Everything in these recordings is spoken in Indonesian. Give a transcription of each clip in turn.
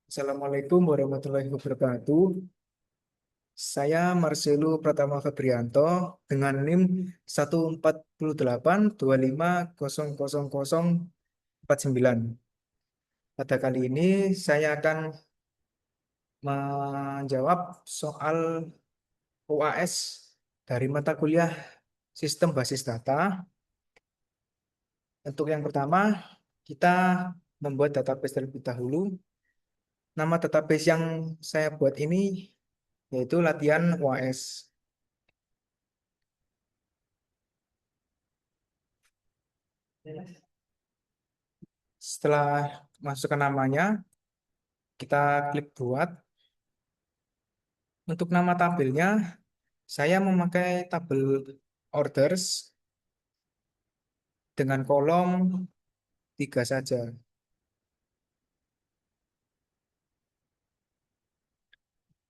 Assalamualaikum warahmatullahi wabarakatuh. Saya Marcelo Pratama Febrianto dengan NIM 14825250049. Pada kali ini saya akan menjawab soal UAS dari mata kuliah Sistem Basis Data. Untuk yang pertama, kita membuat database terlebih dahulu. Nama database yang saya buat ini yaitu latihan UAS. Setelah masukkan namanya, kita klik buat. Untuk nama tabelnya, saya memakai tabel orders dengan kolom 3 saja.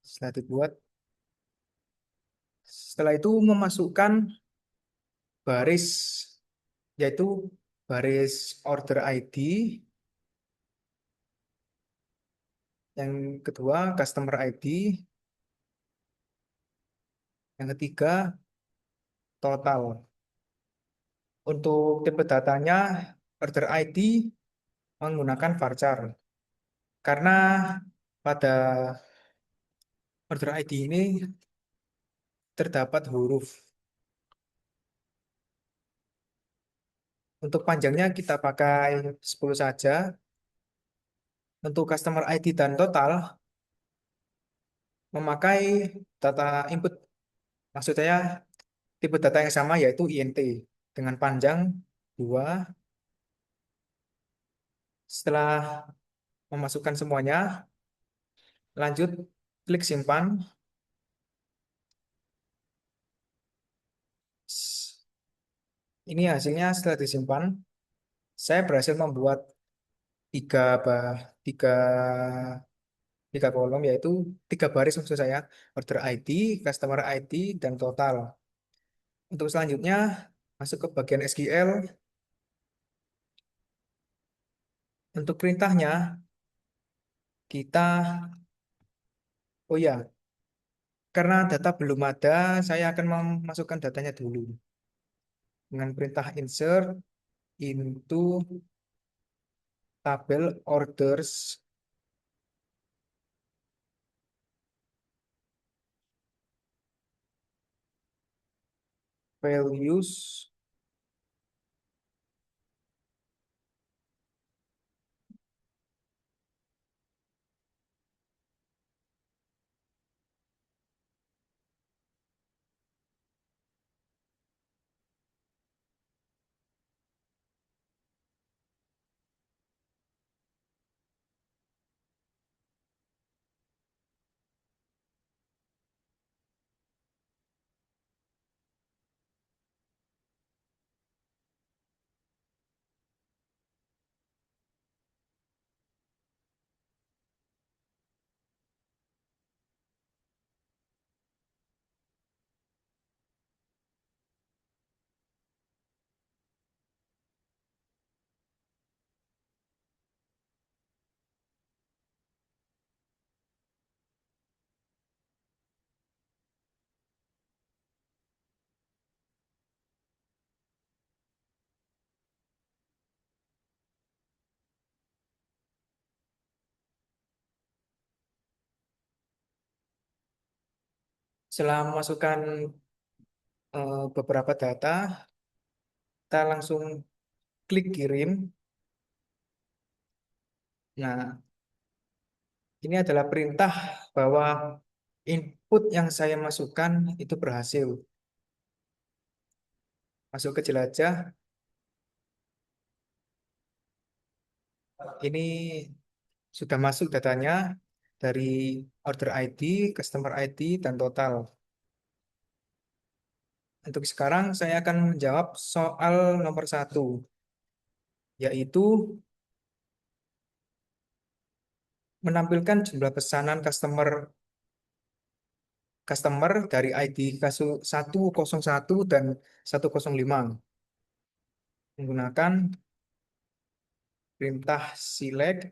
Setelah dibuat, setelah itu memasukkan baris, yaitu baris order ID, yang kedua customer ID, yang ketiga total. Untuk tipe datanya, order ID menggunakan varchar. Karena pada order ID ini terdapat huruf. Untuk panjangnya kita pakai 10 saja. Untuk customer ID dan total memakai data input. Maksud saya tipe data yang sama yaitu INT dengan panjang 2. Setelah memasukkan semuanya, lanjut klik simpan. Ini hasilnya setelah disimpan. Saya berhasil membuat tiga, tiga, tiga kolom, yaitu 3 baris maksud saya. Order ID, customer ID, dan total. Untuk selanjutnya, masuk ke bagian SQL. Untuk perintahnya, kita, oh ya, karena data belum ada, saya akan memasukkan datanya dulu. Dengan perintah insert into tabel orders values. Setelah memasukkan beberapa data, kita langsung klik kirim. Nah, ini adalah perintah bahwa input yang saya masukkan itu berhasil. Masuk ke jelajah. Ini sudah masuk datanya dari order ID, customer ID, dan total. Untuk sekarang saya akan menjawab soal nomor 1, yaitu menampilkan jumlah pesanan customer customer dari ID kasus 101 dan 105 menggunakan perintah select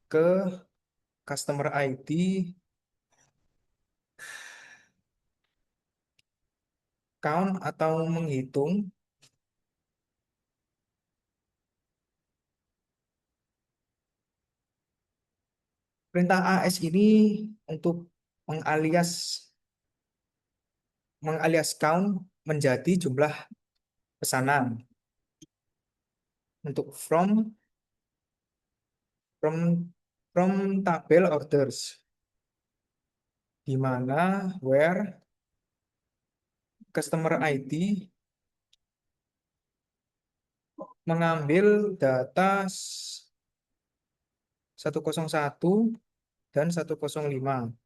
ke customer ID, count atau menghitung perintah AS ini untuk mengalias mengalias count menjadi jumlah pesanan untuk from tabel orders, di mana where customer ID mengambil data 101 dan 105.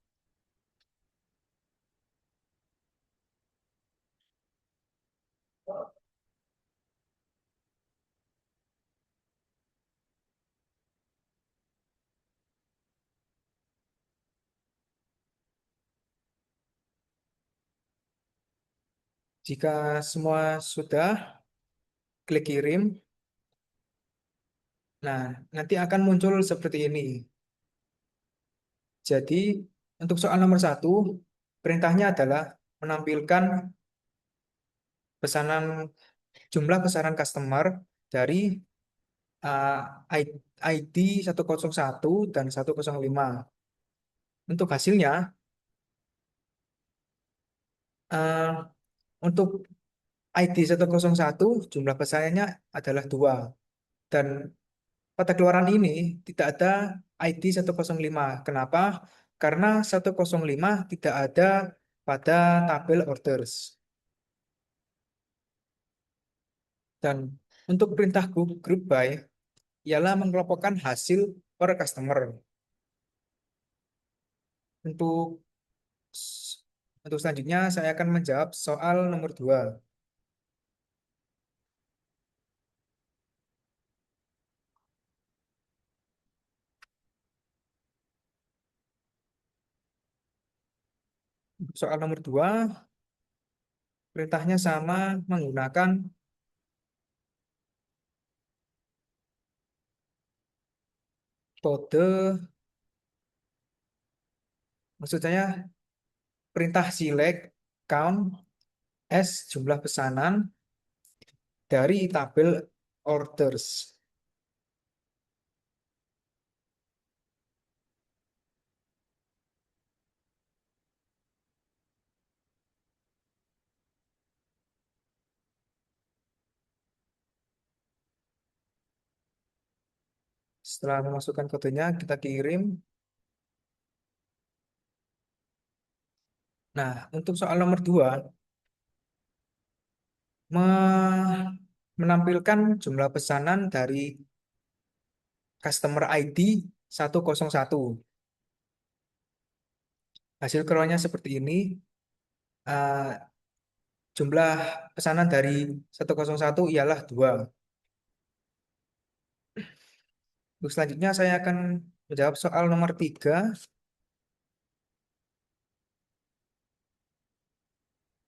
Jika semua sudah, klik kirim. Nah, nanti akan muncul seperti ini. Jadi, untuk soal nomor satu, perintahnya adalah menampilkan pesanan jumlah pesanan customer dari uh, ID 101 dan 105. Untuk hasilnya, uh, untuk ID 101 jumlah pesanannya adalah 2. Dan pada keluaran ini tidak ada ID 105. Kenapa? Karena 105 tidak ada pada tabel orders. Dan untuk perintah group by ialah mengelompokkan hasil per customer. Untuk untuk selanjutnya saya akan menjawab soal nomor 2. Soal nomor 2 perintahnya sama menggunakan kode, maksud saya perintah select count as jumlah pesanan dari tabel orders. Setelah memasukkan kodenya, kita kirim. Nah, untuk soal nomor 2 menampilkan jumlah pesanan dari customer ID 101. Hasil keluarnya seperti ini. Eh, Jumlah pesanan dari 101 ialah 2. Untuk selanjutnya saya akan menjawab soal nomor 3.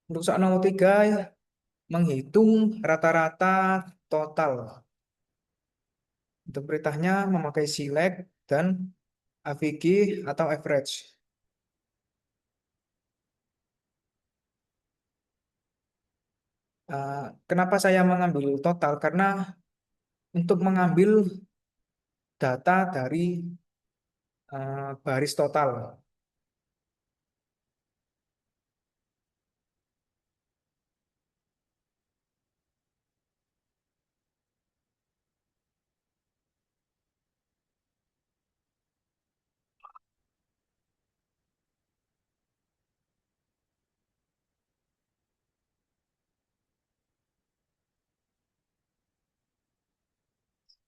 Untuk soal nomor 3, menghitung rata-rata total. Untuk perintahnya memakai select dan AVG atau average. Kenapa saya mengambil total? Karena untuk mengambil data dari baris total.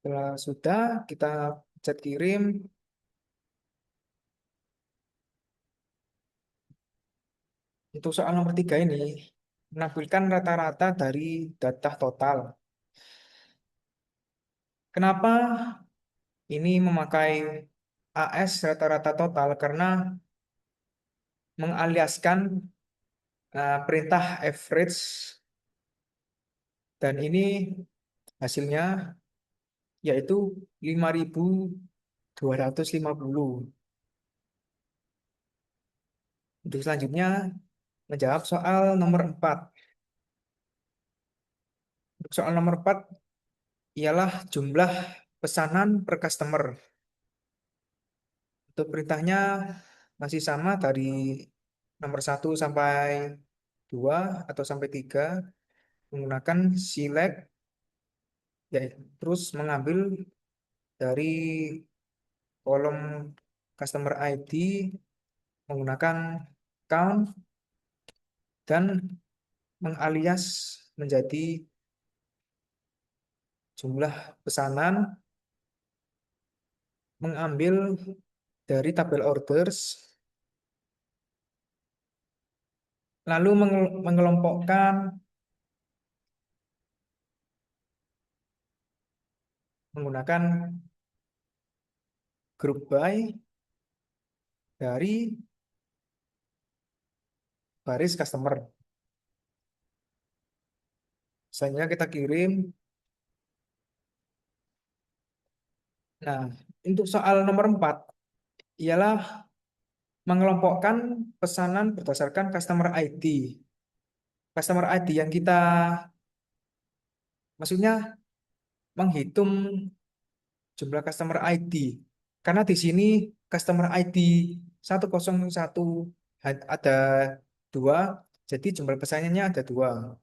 Setelah sudah, kita pencet kirim. Untuk soal nomor 3 ini, menampilkan rata-rata dari data total. Kenapa ini memakai AS rata-rata total? Karena mengaliaskan perintah average, dan ini hasilnya yaitu 5.000 250. Untuk selanjutnya, menjawab soal nomor 4. Untuk soal nomor 4 ialah jumlah pesanan per customer. Untuk perintahnya masih sama dari nomor 1 sampai 2 atau sampai 3, menggunakan select, ya, terus mengambil dari kolom customer ID menggunakan count dan mengalias menjadi jumlah pesanan, mengambil dari tabel orders, lalu mengelompokkan menggunakan group by dari baris customer. Selanjutnya kita kirim. Nah, untuk soal nomor 4 ialah mengelompokkan pesanan berdasarkan customer ID. Customer ID yang kita, maksudnya menghitung jumlah customer ID. Karena di sini customer ID 101 ada dua, jadi jumlah pesanannya ada dua.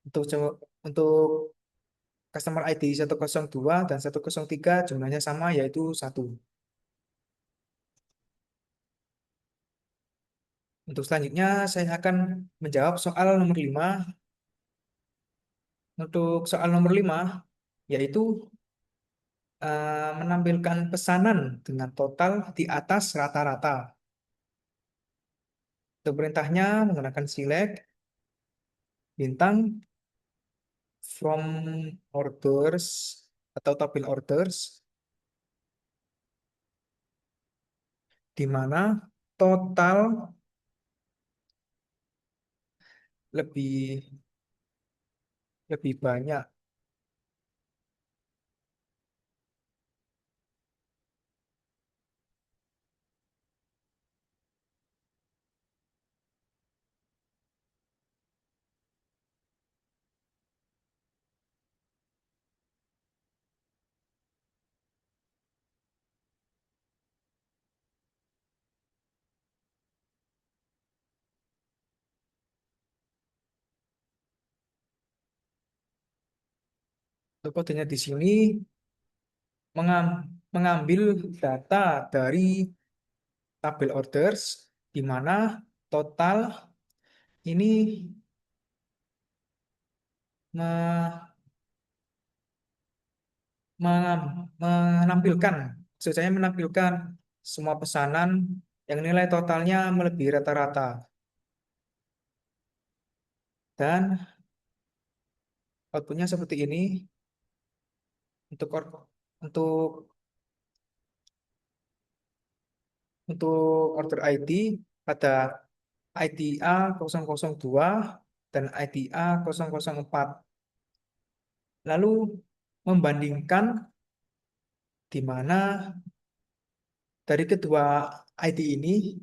Untuk customer ID 102 dan 103 jumlahnya sama, yaitu satu. Untuk selanjutnya saya akan menjawab soal nomor 5. Untuk soal nomor 5 yaitu menampilkan pesanan dengan total di atas rata-rata. Untuk perintahnya menggunakan select, bintang, from orders atau tabel orders, di mana total lebih lebih banyak. Untuk kodenya di sini mengambil data dari tabel orders, di mana total ini me- menampilkan, maksud saya menampilkan semua pesanan yang nilai totalnya melebihi rata-rata. Dan outputnya seperti ini. Untuk untuk order ID ada ID A002 dan ID A004. Lalu membandingkan di mana dari kedua ID ini,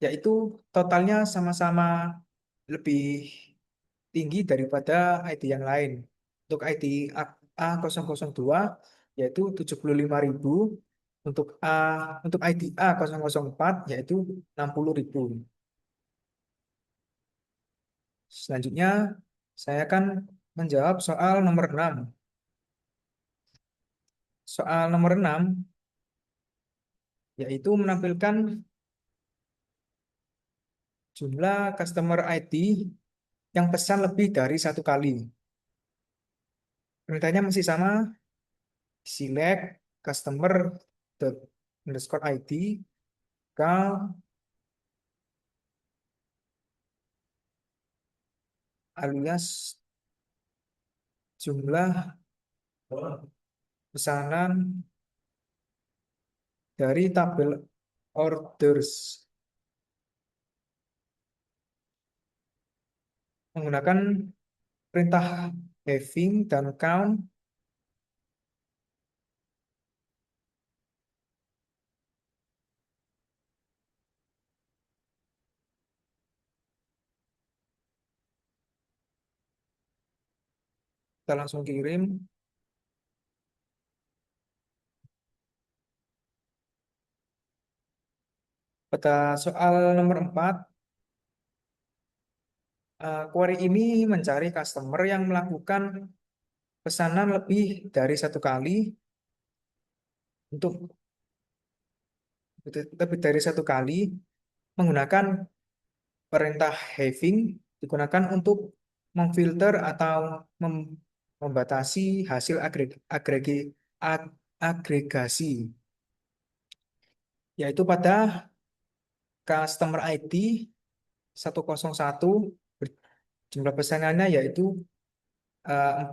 yaitu totalnya sama-sama lebih tinggi daripada ID yang lain. Untuk ID A002 yaitu 75.000, untuk ID A004 yaitu 60.000. Selanjutnya saya akan menjawab soal nomor 6. Soal nomor 6 yaitu menampilkan jumlah customer ID yang pesan lebih dari satu kali. Perintahnya masih sama, select customer dot underscore ID kal alias jumlah pesanan dari tabel orders menggunakan perintah having dan count Kita langsung kirim. Pada soal nomor 4, query ini mencari customer yang melakukan pesanan lebih dari satu kali untuk lebih dari satu kali menggunakan perintah having digunakan untuk memfilter atau membatasi hasil agregasi, yaitu pada customer ID 101, jumlah pesanannya yaitu 4.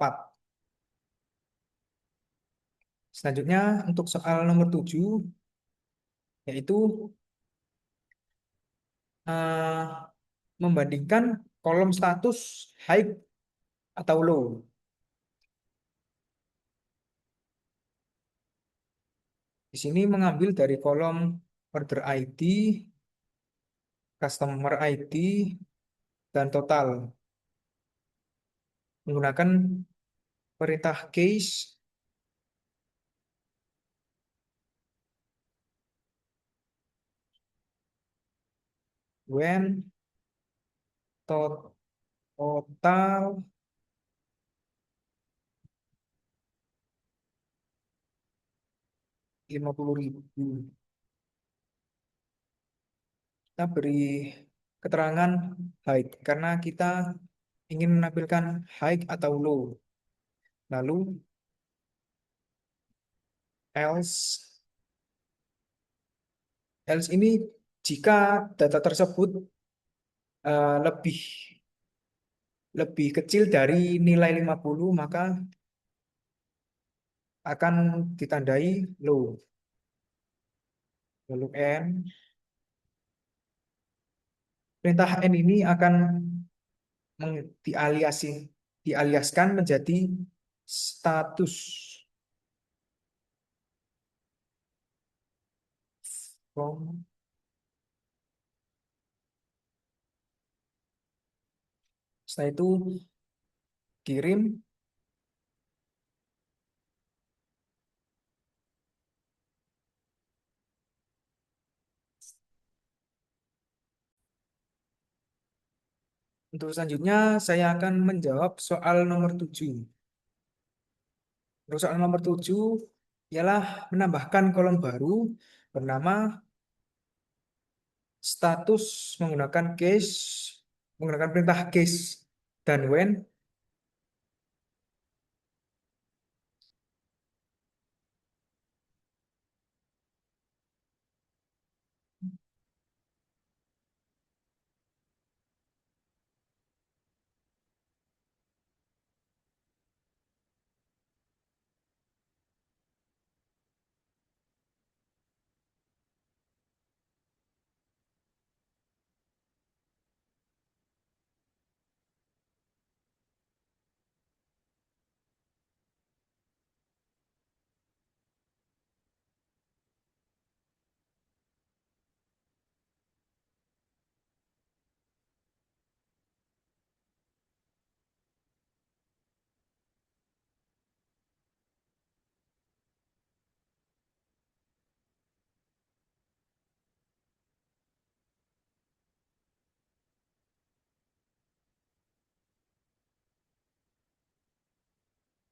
Selanjutnya untuk soal nomor 7, yaitu eh, membandingkan kolom status high atau low. Di sini mengambil dari kolom order ID, customer ID, dan total. Menggunakan perintah case when total 50.000. Kita beri keterangan high karena kita ingin menampilkan high atau low. Lalu else else ini jika data tersebut lebih lebih kecil dari nilai 50, maka akan ditandai low. Lalu n, perintah n ini akan dialiaskan menjadi status from. Setelah itu kirim. Untuk selanjutnya saya akan menjawab soal nomor 7. Untuk soal nomor 7 ialah menambahkan kolom baru bernama status menggunakan perintah case dan when.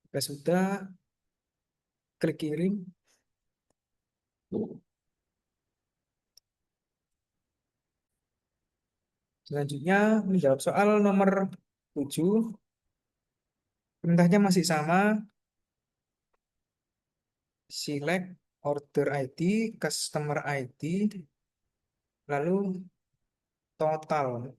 Jika sudah, klik kirim. Selanjutnya menjawab soal nomor 7. Perintahnya masih sama, select order ID, customer ID, lalu total.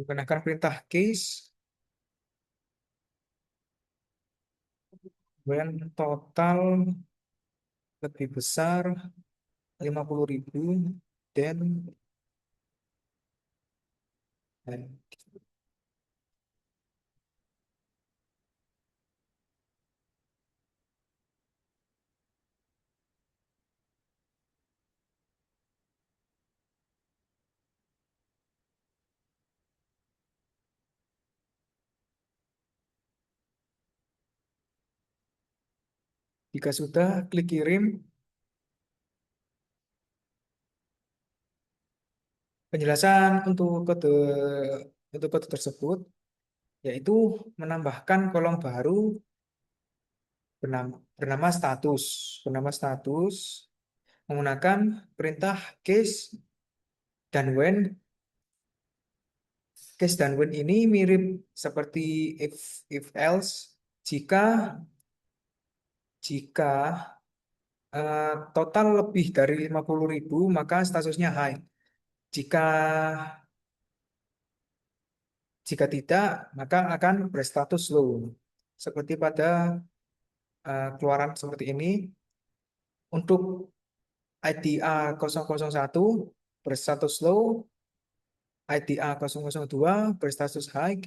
Menggunakan perintah case when total lebih besar 50.000 dan Jika sudah, klik kirim. Penjelasan untuk kode tersebut yaitu menambahkan kolom baru bernama status menggunakan perintah case dan when ini mirip seperti if else. Jika jika total lebih dari 50.000 maka statusnya high. Jika jika tidak maka akan berstatus low. Seperti pada keluaran seperti ini. Untuk IDA 001 berstatus low, IDA 002 berstatus high,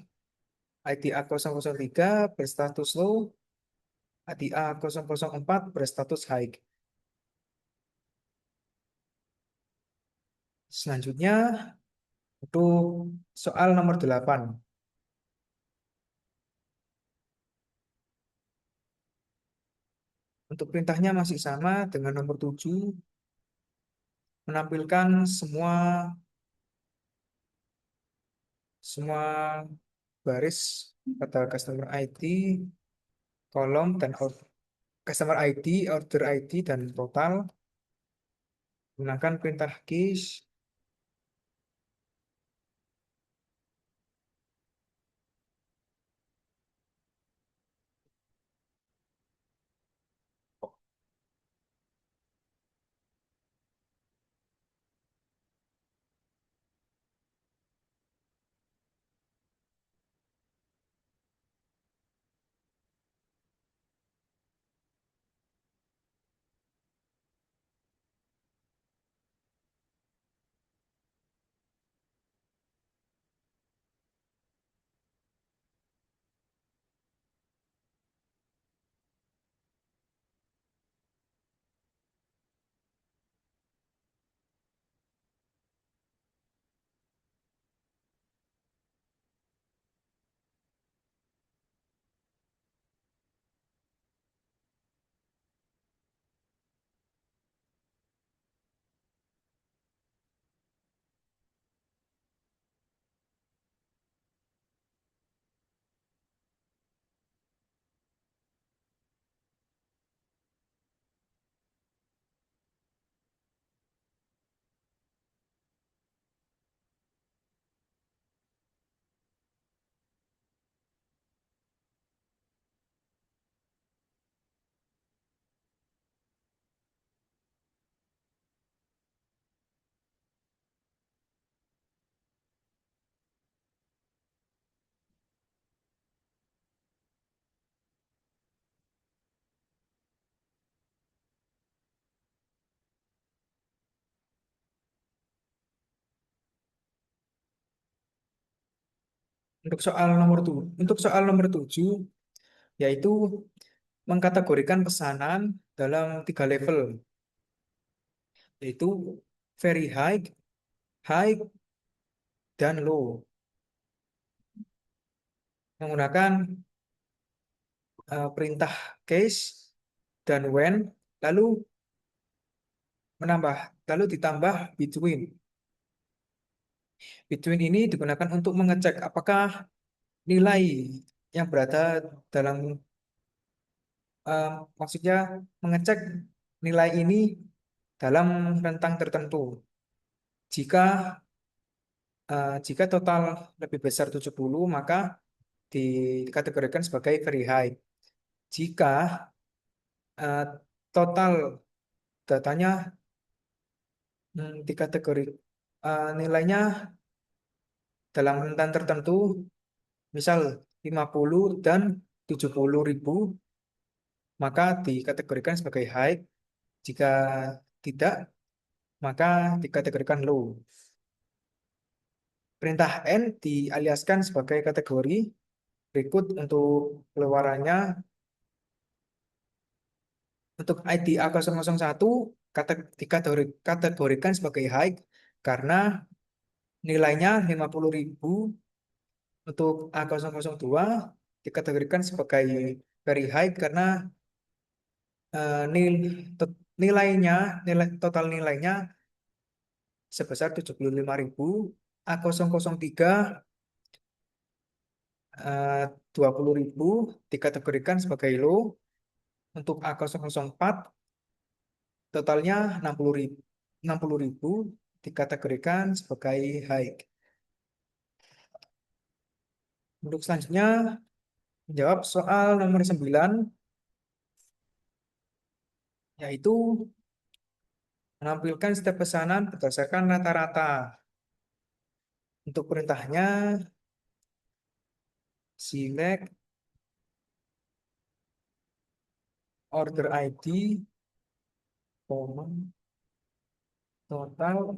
IDA 003 berstatus low, IDA 004 berstatus high. Selanjutnya untuk soal nomor 8. Untuk perintahnya masih sama dengan nomor 7, menampilkan semua semua baris pada customer ID, kolom dan customer ID, order ID dan total menggunakan perintah case. Untuk soal nomor 7 yaitu mengkategorikan pesanan dalam 3 level, yaitu very high, high, dan low, menggunakan perintah case dan when, lalu menambah lalu ditambah between. Between ini digunakan untuk mengecek apakah nilai yang berada dalam eh, maksudnya mengecek nilai ini dalam rentang tertentu. Jika jika total lebih besar 70 maka dikategorikan sebagai very high. Jika eh, total datanya dikategori nilainya dalam rentang tertentu, misal 50 dan 70.000, maka dikategorikan sebagai high. Jika tidak, maka dikategorikan low. Perintah N dialiaskan sebagai kategori berikut untuk keluarannya. Untuk ID A001 dikategorikan sebagai high karena nilainya 50.000. Untuk A002 dikategorikan sebagai very high karena nilainya, total nilainya sebesar 75.000. A003 eh, 20.000 dikategorikan sebagai low. Untuk A004 totalnya 60.000. 60.000 dikategorikan sebagai high. Untuk selanjutnya menjawab soal nomor 9, yaitu menampilkan setiap pesanan berdasarkan rata-rata. Untuk perintahnya select order ID, koma, total.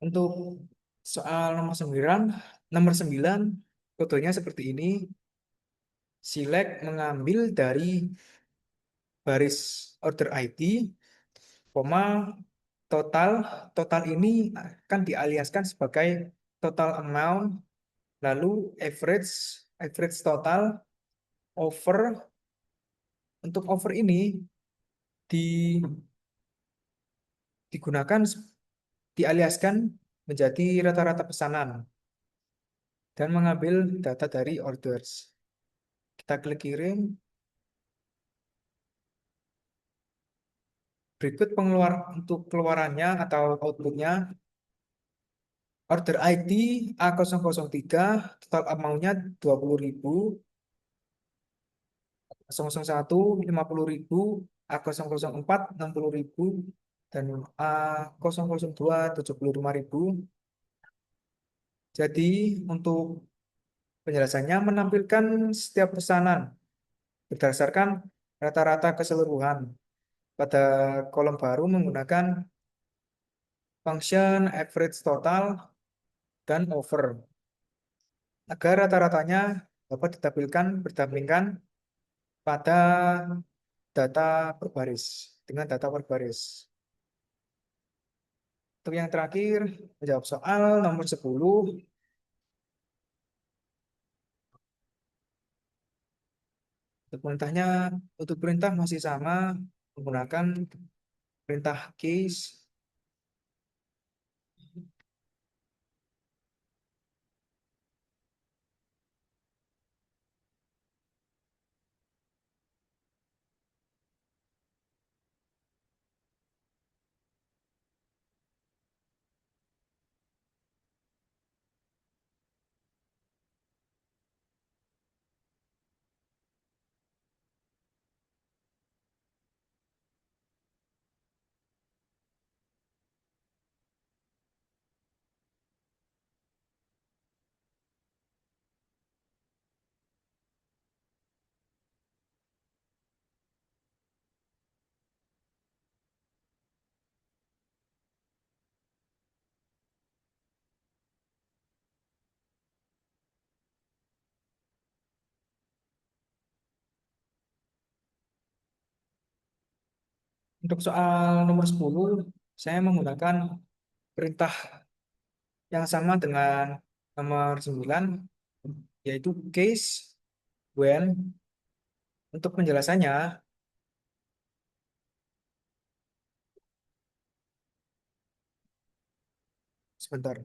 Untuk soal nomor 9 kodenya seperti ini. Select mengambil dari baris order ID, koma, total. Total ini akan dialiaskan sebagai total amount, lalu average, average total, over. Untuk over ini di, digunakan, dialiaskan menjadi rata-rata pesanan dan mengambil data dari orders. Kita klik kirim. Berikut untuk keluarannya atau outputnya. Order ID A003, total amount-nya 20.000, 001 50.000, A004 60.000, dan A002 75.000. Jadi untuk penjelasannya menampilkan setiap pesanan berdasarkan rata-rata keseluruhan. Pada kolom baru menggunakan function average total dan over agar rata-ratanya dapat ditampilkan berdasarkan pada data berbaris dengan data berbaris. Untuk yang terakhir, menjawab soal nomor 10. Untuk perintahnya, untuk perintah masih sama menggunakan perintah case. Untuk soal nomor 10, saya menggunakan perintah yang sama dengan nomor 9, yaitu case when. Untuk penjelasannya, sebentar.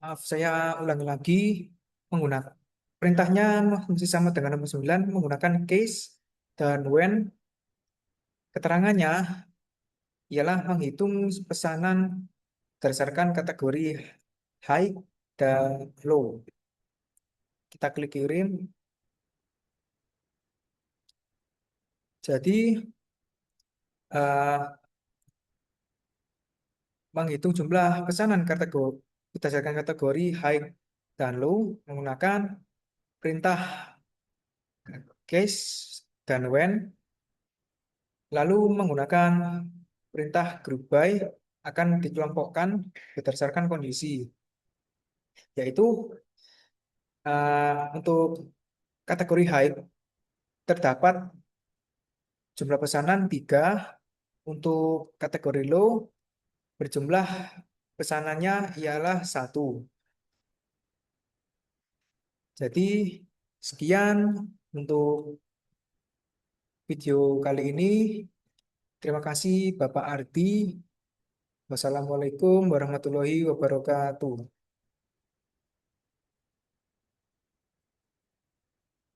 Maaf, saya ulangi lagi. Menggunakan perintahnya masih sama dengan nomor 9, menggunakan case dan when. Keterangannya ialah menghitung pesanan berdasarkan kategori high dan low. Kita klik kirim. Jadi eh, menghitung jumlah pesanan kategori berdasarkan kategori high dan low menggunakan perintah case dan when, lalu menggunakan perintah group by akan dikelompokkan berdasarkan kondisi, yaitu untuk kategori high terdapat jumlah pesanan 3, untuk kategori low berjumlah pesanannya ialah 1. Jadi sekian untuk video kali ini. Terima kasih Bapak Ardi. Wassalamualaikum warahmatullahi wabarakatuh.